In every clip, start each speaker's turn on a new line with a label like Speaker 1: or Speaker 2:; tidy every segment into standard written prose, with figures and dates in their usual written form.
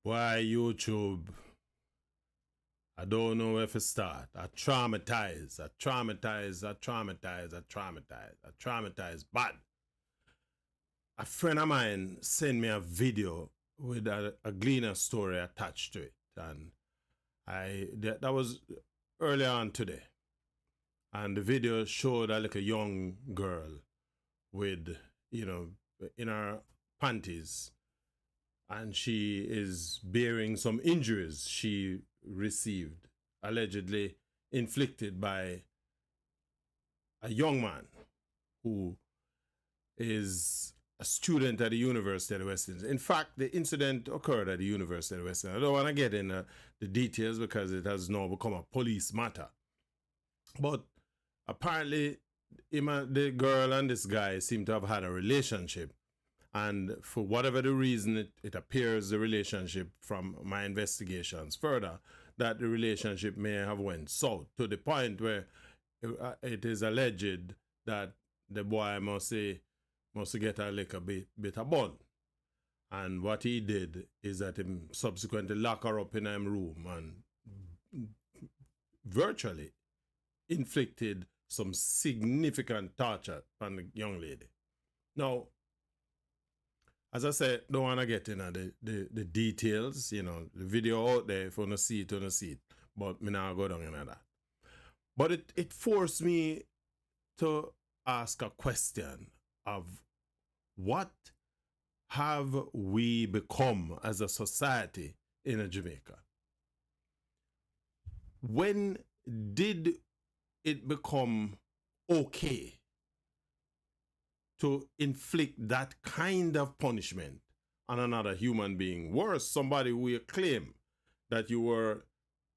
Speaker 1: Why YouTube? I don't know where to start. I traumatized. But a friend of mine sent me a video with a Gleaner story attached to it. And that was earlier on today. And the video showed a young girl with, in her panties. And she is bearing some injuries she received, allegedly inflicted by a young man who is a student at the University of the West Indies. In fact, the incident occurred at the University of the West Indies. I don't want to get into the details because it has now become a police matter. But apparently, the girl and this guy seem to have had a relationship. And for whatever the reason, it appears the relationship from my investigations further, that the relationship may have went south to the point where it is alleged that the boy must get a little bit of bun. And what he did is that he subsequently lock her up in his room and virtually inflicted some significant torture on the young lady. Now, as I said, don't want to get into the details, the video out there, if you want to see it, but me now go down into that. But it forced me to ask a question of what have we become as a society in Jamaica? When did it become okay to inflict that kind of punishment on another human being? Worse, somebody who you claim that you were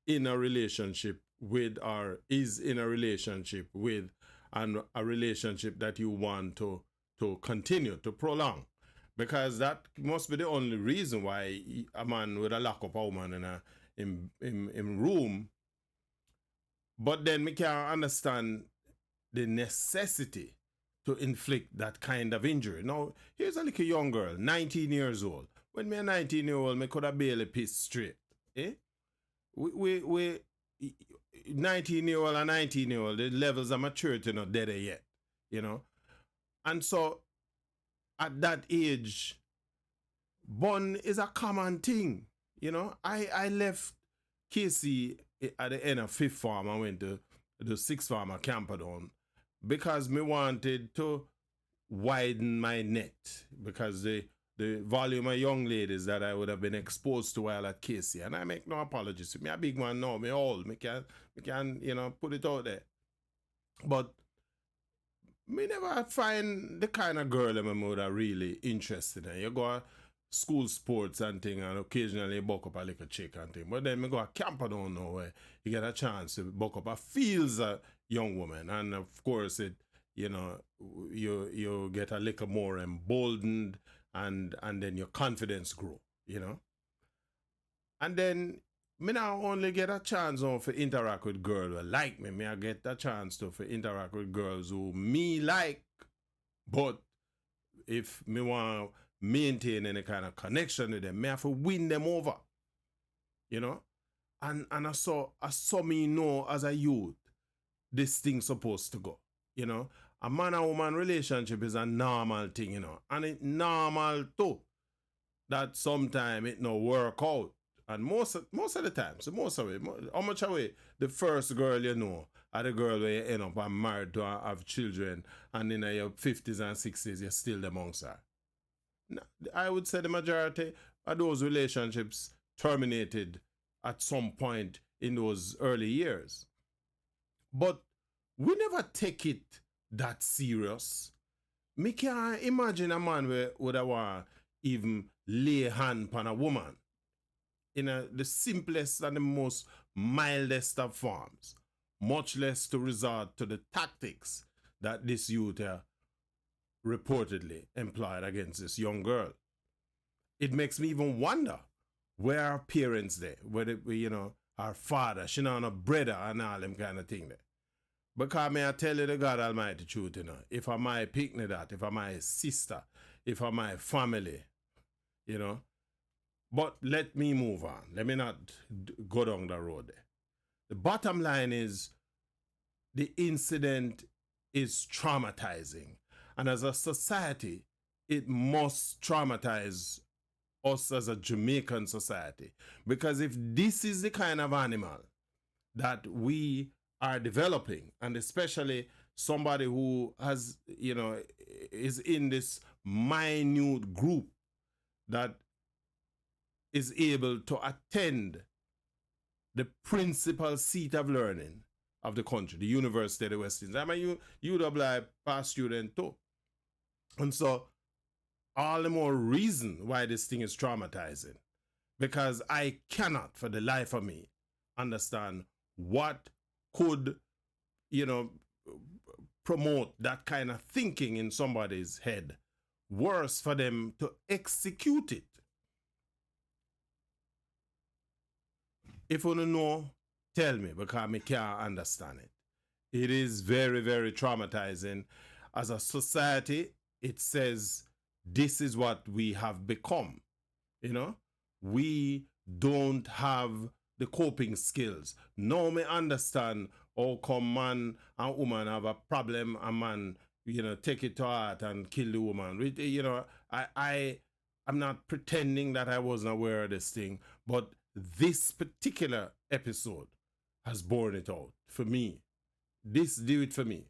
Speaker 1: in a relationship with or is in a relationship with, and a relationship that you want to continue, to prolong. Because that must be the only reason why a man would lock up a woman in room. But then we can't understand the necessity to inflict that kind of injury. Now, here's a little young girl, 19 years old. When me a 19-year-old, me could have barely pissed straight. Eh? We 19-year-old and 19-year-old, the levels of maturity not there yet, And so, at that age, bun is a common thing, I left KC at the end of 5th form. I went to the 6th form at Camperdown because me wanted to widen my net, because the volume of young ladies that I would have been exposed to while at KC, and I make no apologies to me, a big man now, me old, me can put it out there. But me never find the kind of girl that me would have really interested in. You go school sports and thing, and occasionally buck up a little chick and thing. But then me go a camper down now where you get a chance to buck up a feels a young woman, and of course it, you get a little more emboldened, and then your confidence grow, And then me now only get a chance to interact with girls who like me. I get a chance to interact with girls who me like, but if me want to maintain any kind of connection with them, me have to win them over, And I saw me know as a youth, this thing's supposed to go, A man and woman relationship is a normal thing, And it's normal too that sometimes it no work out. And most of the time, how much away the first girl or the girl where you end up and married to have children, and in your 50s and 60s you're still amongst her. I would say the majority of those relationships terminated at some point in those early years. But we never take it that serious. Me can't imagine a man would have want even lay hand on a woman in the simplest and the most mildest of forms, much less to resort to the tactics that this youth reportedly employed against this young girl. It makes me even wonder, where are parents there? Whether, our father, she know, a brother and all them kind of thing there. Because may I tell you the God Almighty truth, if I my picnic that, if I my sister, if I my family, But let me move on. Let me not go down the road there. The bottom line is the incident is traumatizing. And as a society, it must traumatize us as a Jamaican society. Because if this is the kind of animal that we are developing, and especially somebody who has, is in this minute group that is able to attend the principal seat of learning of the country, the University of the West Indies. I'm a UWI past student too. And so all the more reason why this thing is traumatizing, because I cannot for the life of me understand what could, promote that kind of thinking in somebody's head. Worse for them to execute it. If you don't know, tell me, because I can't understand it. It is very, very traumatizing. As a society, it says this is what we have become. We don't have the coping skills. Now me understand how come man and woman have a problem, and man, take it to heart and kill the woman. I'm not pretending that I wasn't aware of this thing, but this particular episode has borne it out for me. This do it for me.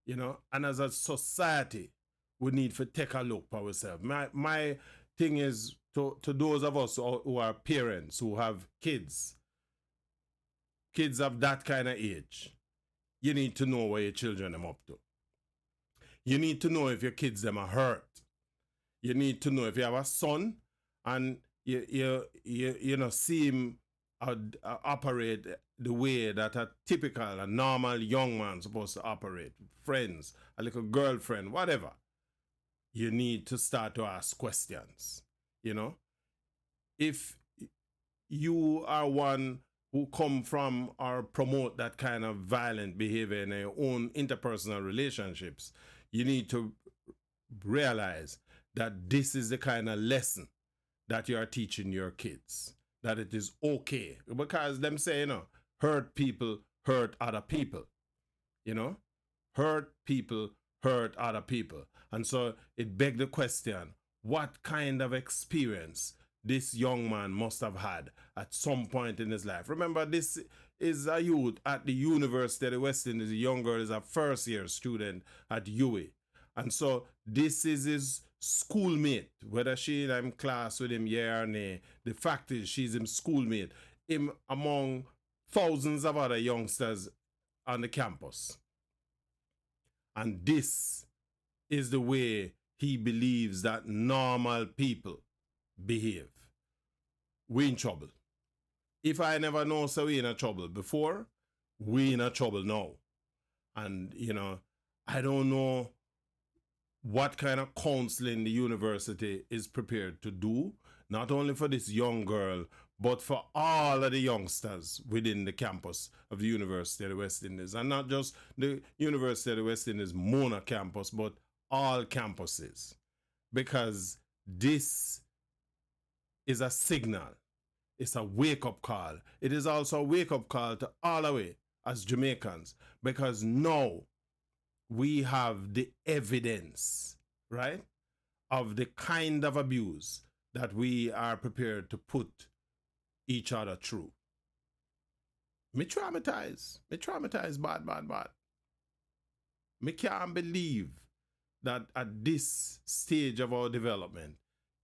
Speaker 1: And as a society, we need to take a look for ourselves. My thing is to those of us who are parents, who have kids of that kind of age, you need to know where your children are up to. You need to know if your kids them are hurt. You need to know if you have a son and you see him operate the way that a typical, a normal young man supposed to operate. Friends, a little girlfriend, whatever. You need to start to ask questions. If you are one who come from or promote that kind of violent behavior in your own interpersonal relationships, you need to realize that this is the kind of lesson that you are teaching your kids, that it is okay. Because them say, hurt people hurt other people. Hurt people hurt other people. And so it begs the question, what kind of experience this young man must have had at some point in his life? Remember, this is a youth at the University of the West Indies. The young girl is a first-year student at UWI. And so this is his schoolmate, whether she in class with him, yeah or nay. The fact is she's his schoolmate, him among thousands of other youngsters on the campus. And this is the way he believes that normal people behave. We in trouble. If I never know, so we in a trouble before, we in a trouble now. And, I don't know what kind of counseling the university is prepared to do, not only for this young girl, but for all of the youngsters within the campus of the University of the West Indies. And not just the University of the West Indies Mona campus, but all campuses. Because this is a signal. It's a wake-up call. It is also a wake-up call to all of us as Jamaicans, because now we have the evidence, right, of the kind of abuse that we are prepared to put each other through. Me traumatized bad. Me can't believe that at this stage of our development,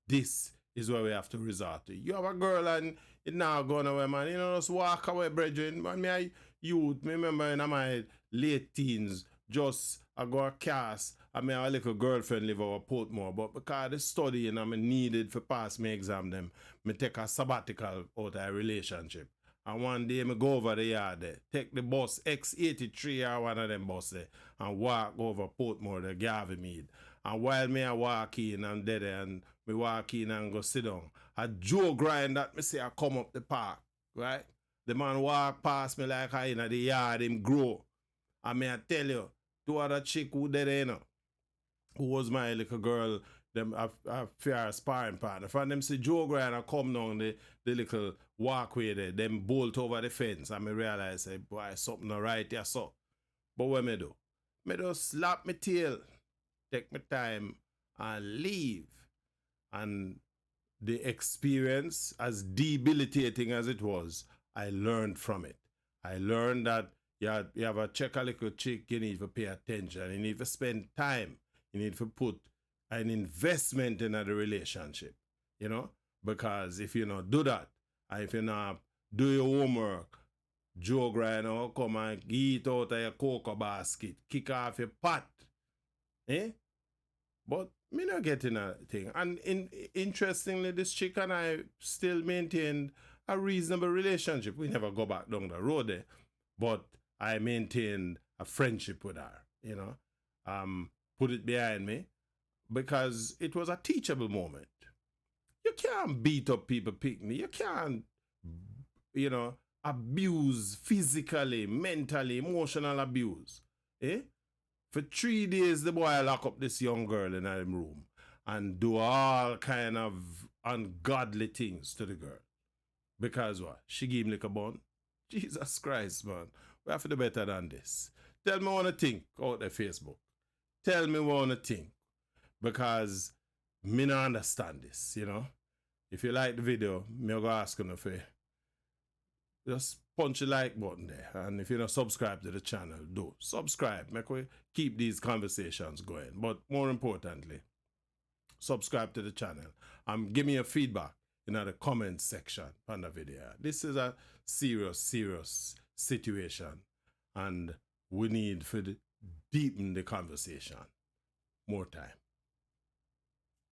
Speaker 1: this is where we have to resort to. You have a girl and it now going away, man. Just walk away, brethren. Me a youth, me remember in my late teens, just I go a cast, I have a little girlfriend live over Portmore, but because the study and I'm needed for pass my exam them, me take a sabbatical out of a relationship. And one day me go over the yard there, take the bus X83 or one of them bus there, and walk over Portmore, the Garvey Mead. And while me I walk in and there and me walk in and go sit down, a Joe grind that me say I come up the park, right? The man walk past me like I in the yard, him grow. And me I tell you, two other chick who there, who was my little girl, them a fair sparring partner. From them see Joe Grant come down the little walkway there, them bolt over the fence, and me realize, say, boy, something not right here, so. But what me do? Me just slap my tail, take my time, and leave. And the experience, as debilitating as it was, I learned from it. I learned that you have a check a little chick, you need to pay attention, you need to spend time, you need to put an investment in the relationship, you know? Because if you not do that, and if you not do your homework, Joe Griner come and eat out of your cocoa basket, kick off your pot, eh? But me not getting a thing. And interestingly, this chick and I still maintained a reasonable relationship. We never go back down the road there, but I maintained a friendship with her, you know. Put it behind me because it was a teachable moment. You can't beat up people picnic. You can't, you know, abuse physically, mentally, emotional abuse. Eh? For 3 days, the boy lock up this young girl in her room and do all kind of ungodly things to the girl. Because what? She gave him like a bun? Jesus Christ, man. We have to do better than this. Tell me what you think out there, Facebook. Tell me what you think. Because me not understand this, you know. If you like the video, me go ask you for just punch the like button there. And if you don't subscribe to the channel, do subscribe. Make we keep these conversations going. But more importantly, subscribe to the channel. Give me your feedback in the comment section on the video. This is a serious situation. And we need to deepen the conversation. More time.